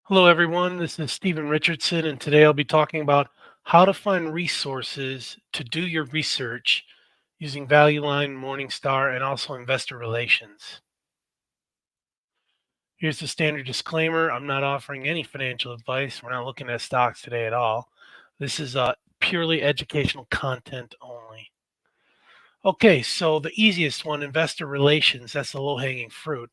Hello, everyone. This is Stephen Richardson, and today I'll be talking about how to find resources to do your research using ValueLine, MorningStar, and also investor relations. Here's the standard disclaimer. I'm not offering any financial advice. We're not looking at stocks today at all. This is purely educational content only. Okay, so the easiest one, investor relations, that's the low hanging fruit.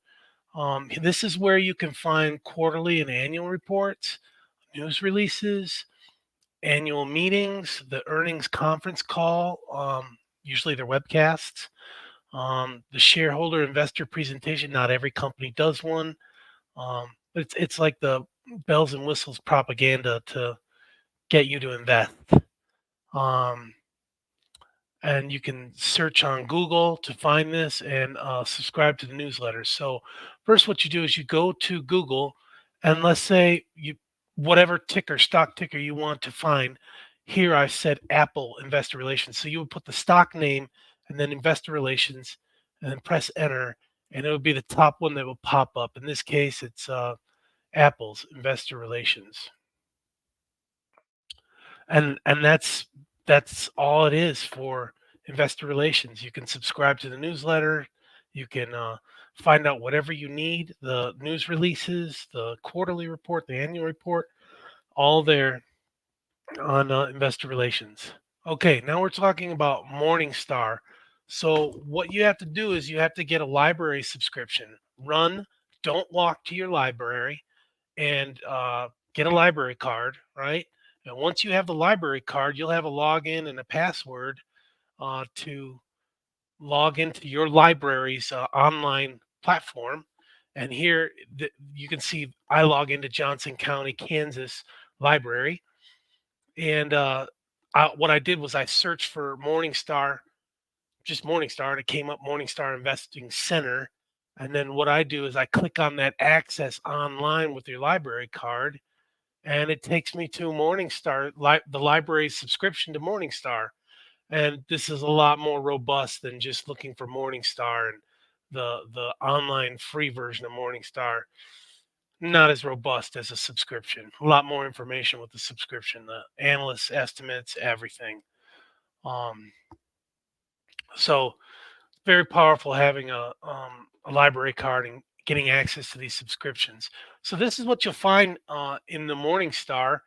This is where you can find quarterly and annual reports, news releases, annual meetings, the earnings conference call, usually their webcasts, the shareholder investor presentation. Not every company does one, but it's like the bells and whistles propaganda to get you to invest. Um, and you can search on Google to find this and subscribe to the newsletters. So first, what you do is you go to Google, and let's say you whatever ticker, stock ticker you want to find. Here I said Apple Investor Relations. So you would put the stock name and then Investor Relations, and then press Enter, and it would be the top one that will pop up. In this case, it's Apple's Investor Relations, and that's all it is for investor relations. You can subscribe to the newsletter. You can find out whatever you need, the news releases, the quarterly report, the annual report, all there on investor relations. Okay, now we're talking about Morningstar. So what you have to do is you have to get a library subscription. Run, don't walk to your library, and get a library card, right? And once you have the library card, you'll have a login and a password to log into your library's online platform. And here you can see I log into Johnson County, Kansas library. And what I did was I searched for Morningstar, just Morningstar, and it came up Morningstar Investing Center. And then what I do is I click on that access online with your library card, and it takes me to Morningstar, the library's subscription to Morningstar. And this is a lot more robust than just looking for Morningstar, and the online free version of Morningstar. Not as robust as a subscription. A lot more information with the subscription, the analysts' estimates, everything. Um, so very powerful having a library card and getting access to these subscriptions. So this is what you'll find in the Morningstar.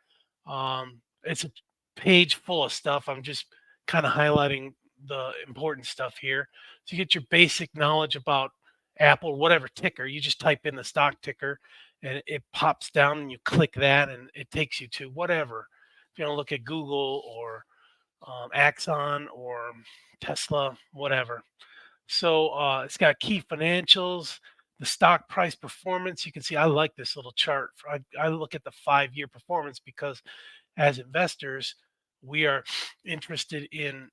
It's a page full of stuff. I'm just kind of highlighting the important stuff here. So you get your basic knowledge about Apple, whatever ticker. You just type in the stock ticker, and it pops down, and you click that, and it takes you to whatever. If you want to look at Google or Axon or Tesla, whatever. So it's got key financials, the stock price performance. You can see I like this little chart. I look at the 5 year performance because as investors, we are interested in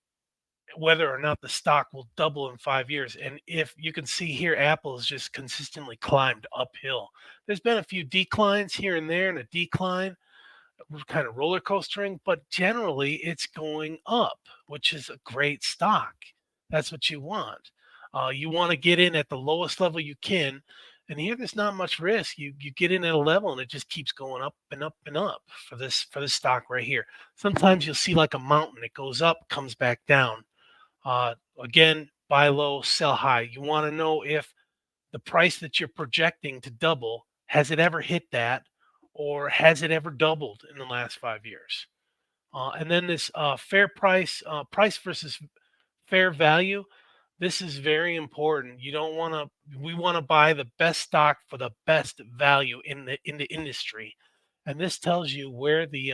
whether or not the stock will double in 5 years. And if you can see here, Apple has just consistently climbed uphill. There's been a few declines here and there, and a decline, kind of roller coastering, but generally it's going up, which is a great stock. That's what you want. You want to get in at the lowest level you can, and here there's not much risk. You get in at a level and it just keeps going up and up and up for this stock right here. Sometimes you'll see like a mountain. It goes up, comes back down. Again, buy low, sell high. You want to know if the price that you're projecting to double, has it ever hit that, or has it ever doubled in the last 5 years? And then this fair price, price versus fair value. This is very important. You don't want to. We want to buy the best stock for the best value in the industry, and this tells you where the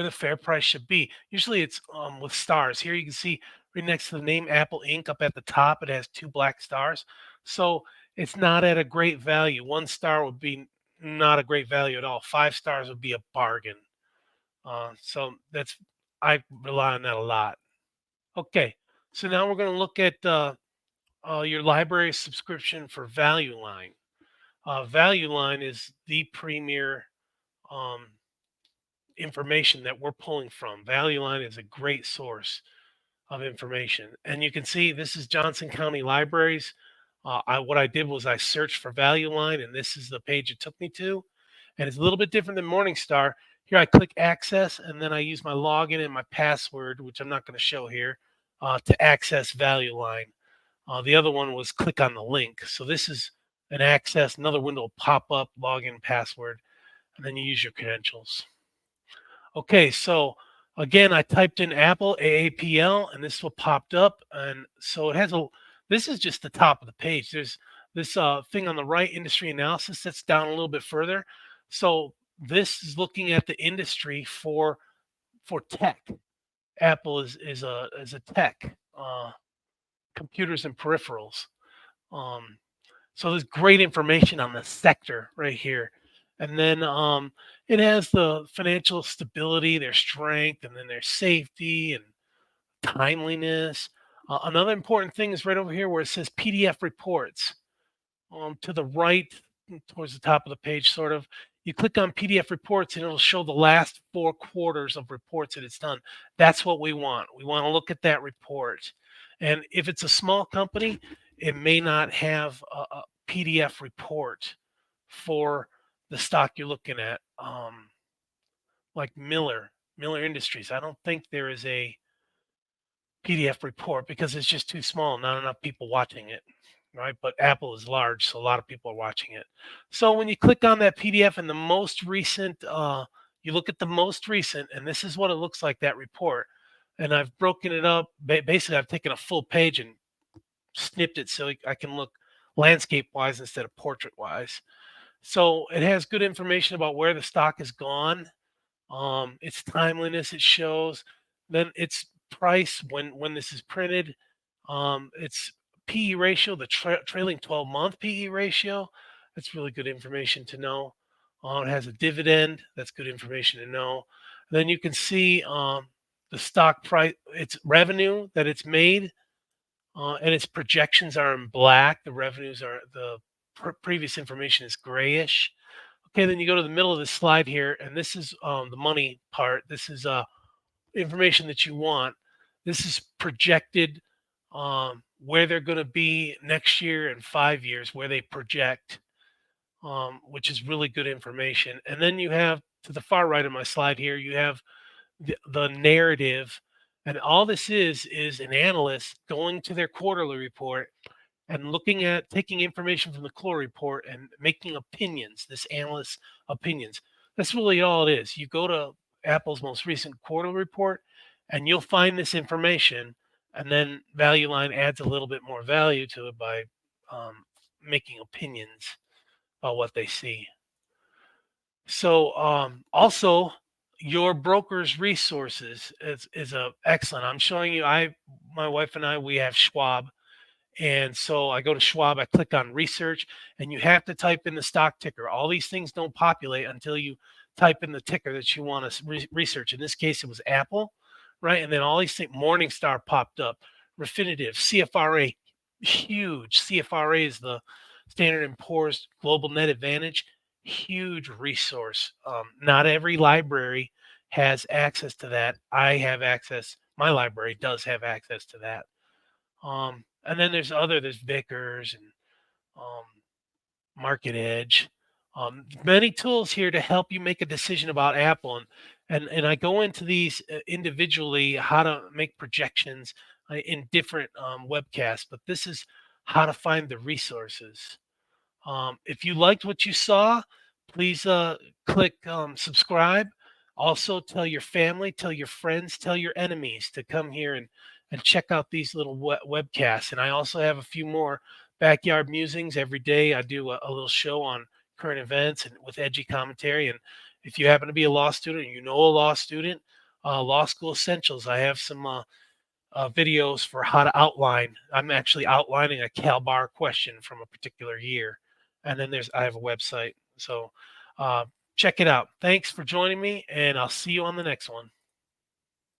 fair price should be. Usually it's with stars. Here you can see right next to the name Apple Inc. up at the top, it has two black stars. So it's not at a great value. 1 star would be not a great value at all. 5 stars would be a bargain. So that's I rely on that a lot. Okay, so now we're going to look at your library subscription for ValueLine. ValueLine is the premier um, information that we're pulling from. ValueLine is a great source of information. And you can see this is Johnson County Libraries. What I did was I searched for ValueLine, and this is the page it took me to. and it's a little bit different than Morningstar. Here I click access, and then I use my login and my password, which I'm not going to show here, to access ValueLine. The other one was click on the link. So this is an access, another window will pop up, login, password, and then you use your credentials. Okay, so again, I typed in Apple AAPL, and this is what popped up. And so it has a. This is just the top of the page. There's this thing on the right, industry analysis. That's down a little bit further. So this is looking at the industry for tech. Apple is a tech, computers and peripherals. Um, so there's great information on the sector right here. And then it has the financial stability, their strength, and then their safety and timeliness. Another important thing is right over here where it says PDF reports. To the right, towards the top of the page, sort of, you click on PDF reports and it'll show the last 4 quarters of reports that it's done. That's what we want. We want to look at that report. And if it's a small company, it may not have a PDF report for the stock you're looking at. Like Miller Industries. I don't think there is a PDF report because it's just too small, not enough people watching it, right? But Apple is large, so a lot of people are watching it. So when you click on that PDF and the most recent, you look at the most recent, and this is what it looks like, that report. And I've broken it up. Basically, I've taken a full page and snipped it so I can look landscape wise instead of portrait wise. So it has good information about where the stock has gone, its timeliness it shows, then its price when this is printed, its PE ratio, the trailing 12-month PE ratio. That's really good information to know. It has a dividend. That's good information to know. Then you can see the stock price, its revenue that it's made, and its projections are in black. The revenues are the previous information is grayish. Okay, then you go to the middle of the slide here, and this is the money part. This is information that you want. This is projected where they're going to be next year and 5 years, where they project, which is really good information. And then you have to the far right of my slide here, you have the narrative. And all this is an analyst going to their quarterly report and looking at taking information from the core report and making opinions, this analyst's opinions. That's really all it is. You go to Apple's most recent quarterly report and you'll find this information, and then ValueLine adds a little bit more value to it by making opinions about what they see. So also your broker's resources is a excellent. I'm showing you, my wife and I, we have Schwab. And so I go to Schwab, I click on research, and you have to type in the stock ticker. All these things don't populate until you type in the ticker that you want to research. In this case, it was Apple, right? And then all these things, Morningstar popped up, Refinitiv, CFRA, huge. CFRA is the Standard & Poor's Global Net Advantage, huge resource. Not every library has access to that. I have access. My library does have access to that. And then there's Vickers and Market Edge. Many tools here to help you make a decision about Apple, and I go into these individually, how to make projections in different webcasts. But this is how to find the resources. If you liked what you saw, please click subscribe. Also, tell your family, tell your friends, tell your enemies to come here and check out these little webcasts. And I also have a few more backyard musings every day. I do a little show on current events and with edgy commentary. And if you happen to be a law student, you know a law student, law school essentials, I have some videos for how to outline. I'm actually outlining a Cal Bar question from a particular year. And then I have a website. So check it out. Thanks for joining me, and I'll see you on the next one.